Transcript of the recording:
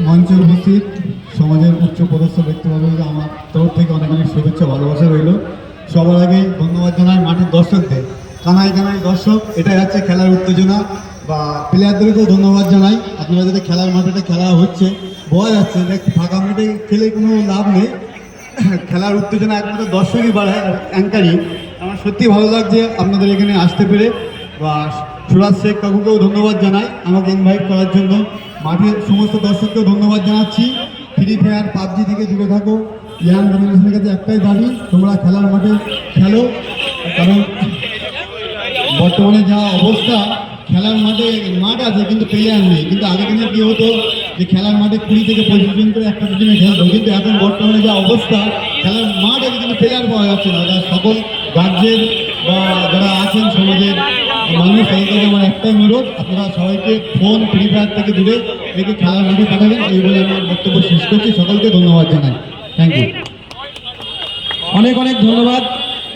মঞ্চে উপস্থিত সমাজের উচ্চ পদস্থ ব্যক্তিবর্গকে আমার তরফ থেকে অনেক অনেক শুভেচ্ছা ভালোবাসা রইল। সবার আগে ধন্যবাদ জানাই মাঠের দর্শকদের, কানাই কানাই দর্শক, এটা হচ্ছে খেলার উত্তেজনা। বা প্লেয়ারদেরকেও ধন্যবাদ জানাই, আপনারা যাতে খেলার মাঠেটা খেলা হচ্ছে বোঝা যাচ্ছে যে ফাঁকা মাঠে খেলে কোনো লাভ নেই, খেলার উত্তেজনা একমাত্র দর্শকই বাড়ায় আর অ্যাঙ্কারই। আমার সত্যি ভালো লাগছে আপনাদের এখানে আসতে পেরে। বা সুরাজ শেখ কাকুকেও ধন্যবাদ জানাই আমাকে ইনভাইট করার জন্য। মাঠের সমস্ত দর্শককেও ধন্যবাদ জানাচ্ছি। ফ্রি ফায়ার পাবজি থেকে দূরে থাকো, ইয়াং জেনারেশনের কাছে একটাই দাবি, তোমরা খেলার মাঠে খেলো। কারণ বর্তমানে যা অবস্থা, খেলার মাঠে মাঠ আছে কিন্তু প্লেয়ার নেই। কিন্তু আগের দিনে কী হতো যে খেলার মাঠে 20 থেকে 25 জন করে একটা টিমে খেলতো, কিন্তু এখন বর্তমানে যা অবস্থা খেলার মাঠ আছে কিন্তু প্লেয়ার পাওয়া যাচ্ছে না। যারা সকল গার্জেন বা যারা আছেন সমাজের মানুষ, তাদের কাছে আমার একটাই অনুরোধ, আপনারা সবাইকে ফোন ফ্রি ফায়ার থেকে দূরে রেখে খেলার মাঠে পাঠাবেন। এই বলে আমার বক্তব্য শেষ করছি। সকলকে ধন্যবাদ জানাই। Thank you. অনেক অনেক ধন্যবাদ।